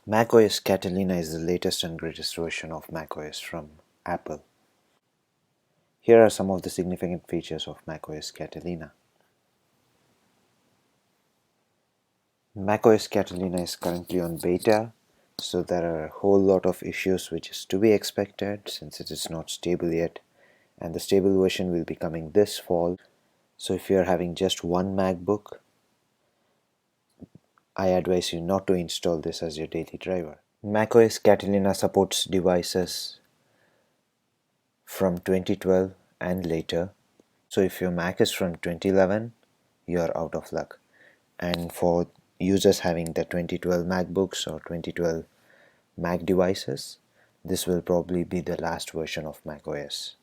macOS Catalina is the latest and greatest version of macOS from Apple. Here are some of the significant features of macOS Catalina. macOS Catalina is currently on beta, so there are a whole lot of issues which is to be expected since it is not stable yet, and the stable version will be coming this fall. So if you are having just one MacBook, I advise you not to install this as your daily driver. macOS Catalina supports devices from 2012 and later. So if your Mac is from 2011, you are out of luck. And for users having the 2012 MacBooks or 2012 Mac devices, this will probably be the last version of macOS.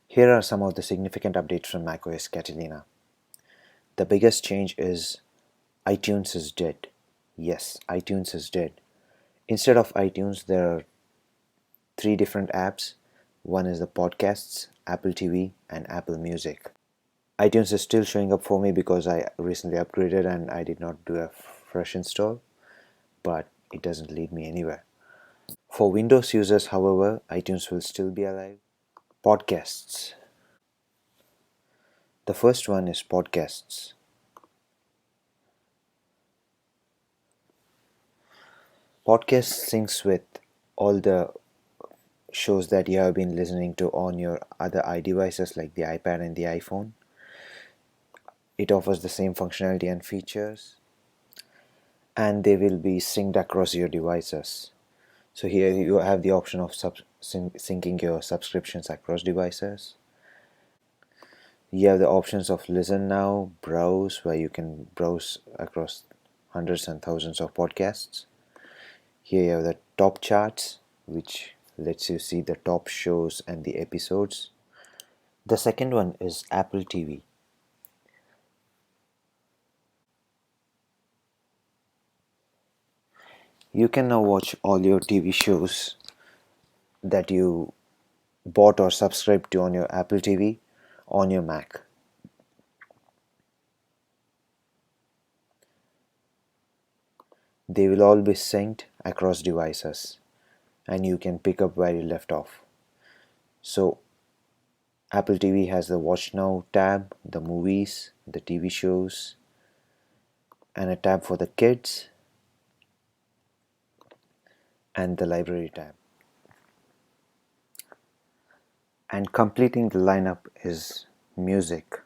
Here are some of the significant updates from macOS Catalina. The biggest change is iTunes is dead. Yes, iTunes is dead. Instead of iTunes, there are three different apps. One is the podcasts, Apple TV, and Apple Music. iTunes is still showing up for me because I recently upgraded and I did not do a fresh install, but it doesn't lead me anywhere. For Windows users, however, iTunes will still be alive. Podcasts. The first one is podcasts. Podcast syncs with all the shows that you have been listening to on your other iDevices like the iPad and the iPhone. It offers the same functionality and features, and they will be synced across your devices. So here you have the option of syncing your subscriptions across devices. You have the options of listen now, browse, where you can browse across hundreds and thousands of podcasts. Here you have the top charts, which lets you see the top shows and the episodes. The second one is Apple TV. You can now watch all your TV shows that you bought or subscribed to on your Apple TV on your Mac. They will all be synced across devices and you can pick up where you left off. So Apple TV has the Watch Now tab, the movies, the TV shows, and a tab for the kids, and the library tab. And completing the lineup is music.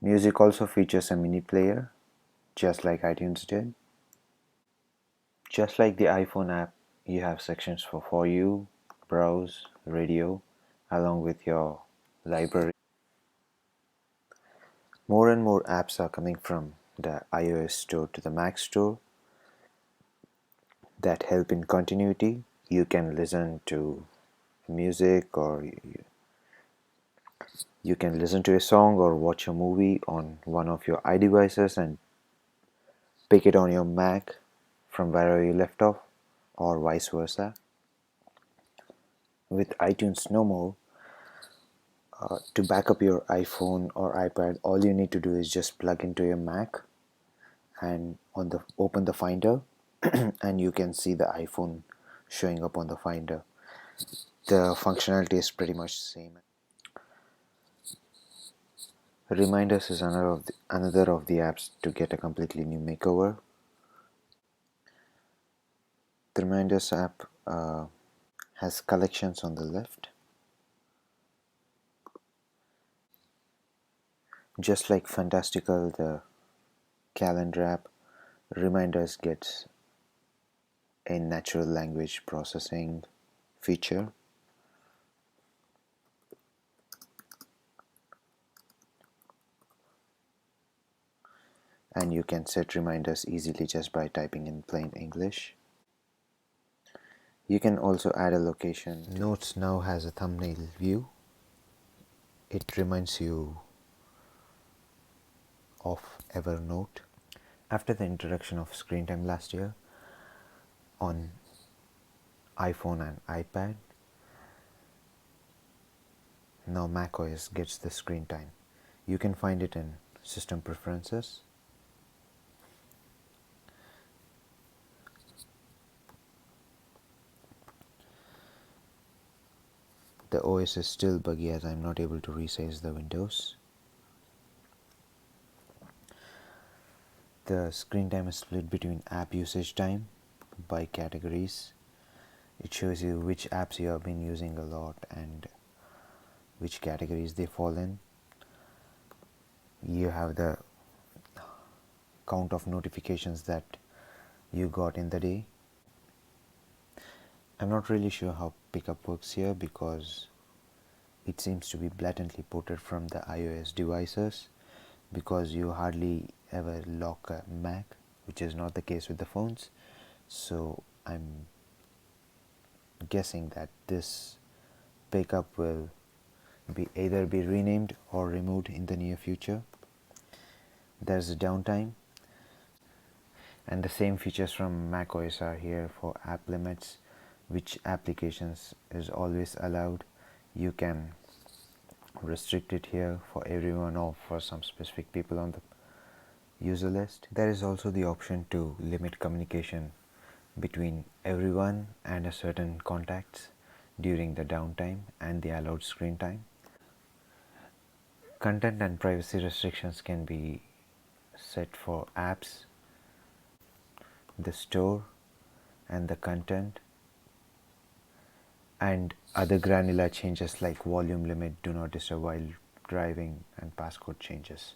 Music also features a mini player, just like iTunes did. Just like the iPhone app, you have sections for You, Browse, Radio, along with your library. More and more apps are coming from the iOS store to the Mac store that help in continuity. You can listen to music, or you can listen to a song or watch a movie on one of your iDevices and pick it on your Mac from wherever you left off, or vice versa. With iTunes No More, to back up your iPhone or iPad, all you need to do is just plug into your Mac and open the Finder, and you can see the iPhone showing up on the Finder. The functionality is pretty much the same. Reminders is another of the apps to get a completely new makeover. The Reminders app has collections on the left. Just like Fantastical, the calendar app, Reminders gets a natural language processing feature. And you can set reminders easily just by typing in plain English. You can also add a location. Notes now has a thumbnail view. It reminds you of Evernote. After the introduction of screen time last year on iPhone and iPad, Now macOS gets the screen time. You can find it in System Preferences. The OS is still buggy as I'm not able to resize the windows. The screen time is split between app usage time by categories. It shows you which apps you have been using a lot and which categories they fall in. You have the count of notifications that you got in the day. I'm not really sure how pickup works here because it seems to be blatantly ported from the iOS devices, because you hardly ever lock a Mac, which is not the case with the phones. So I'm guessing that this pickup will either be renamed or removed in the near future. There's a downtime, and the same features from macOS are here for app limits, which applications is always allowed. You can restrict it here for everyone or for some specific people on the user list. There is also the option to limit communication between everyone and a certain contacts during the downtime and the allowed screen time. Content and privacy restrictions can be set for apps, the store, and the content, and other granular changes like volume limit, do not disturb while driving, and passcode changes.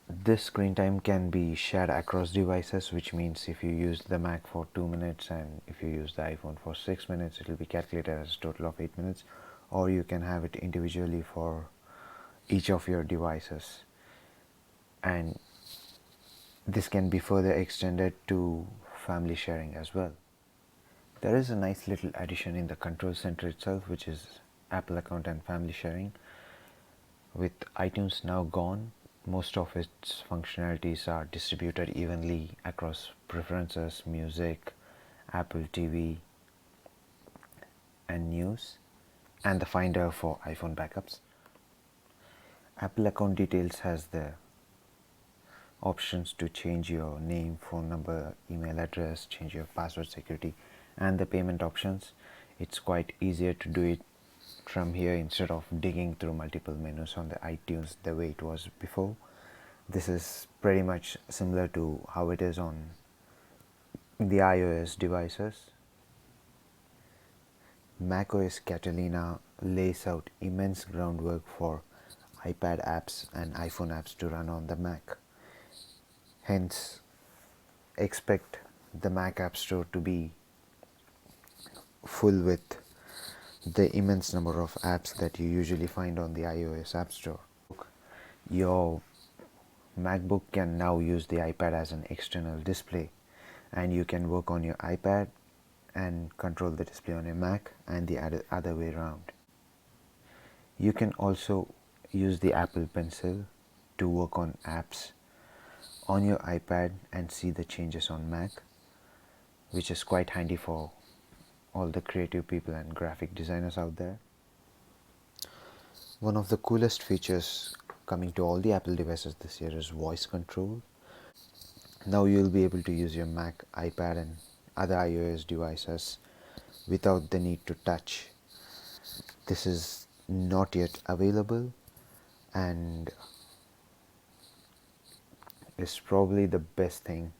This screen time can be shared across devices, which means if you use the Mac for 2 minutes and if you use the iPhone for 6 minutes, it will be calculated as a total of 8 minutes, or you can have it individually for each of your devices. And this can be further extended to family sharing as well. There is a nice little addition in the control center itself, which is Apple account and family sharing. With iTunes now gone, most of its functionalities are distributed evenly across preferences, music, Apple TV, and news, and the Finder for iPhone backups. Apple account details has the options to change your name, phone number, email address, change your password security, and the payment options. It's quite easier to do it from here instead of digging through multiple menus on the iTunes the way it was before. This is pretty much similar to how it is on the iOS devices. macOS Catalina lays out immense groundwork for iPad apps and iPhone apps to run on the Mac. Hence, expect the Mac App Store to be full with the immense number of apps that you usually find on the iOS App Store. Your MacBook can now use the iPad as an external display, and you can work on your iPad and control the display on your Mac, and the other way around. You can also use the Apple Pencil to work on apps on your iPad and see the changes on Mac, which is quite handy for all the creative people and graphic designers out there. One of the coolest features coming to all the Apple devices this year is voice control. Now you'll be able to use your Mac, iPad, and other iOS devices without the need to touch. This is not yet available and is probably the best thing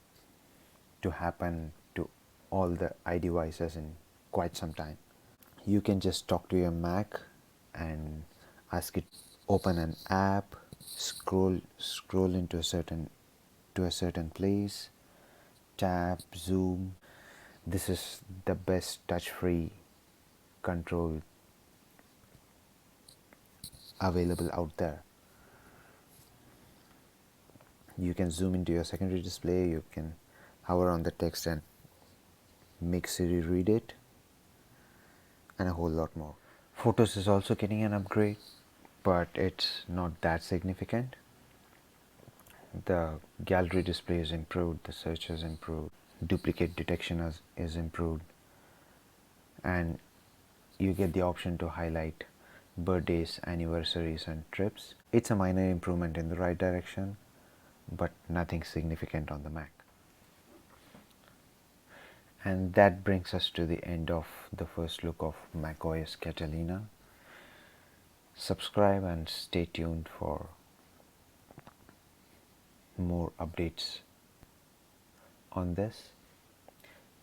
to happen to all the iDevices in quite some time. You can just talk to your Mac and ask it open an app, scroll into a certain place, tap, zoom. This is the best touch-free control available out there. You can zoom into your secondary display, you can hover on the text and make Siri read it, and a whole lot more. Photos is also getting an upgrade, but it's not that significant. The gallery display is improved, the search is improved, duplicate detection is improved, and you get the option to highlight birthdays, anniversaries, and trips. It's a minor improvement in the right direction, but nothing significant on the Mac. And that brings us to the end of the first look of macOS Catalina. Subscribe and stay tuned for more updates on this.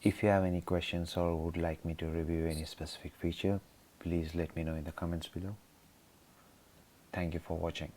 If you have any questions or would like me to review any specific feature, please let me know in the comments below. Thank you for watching.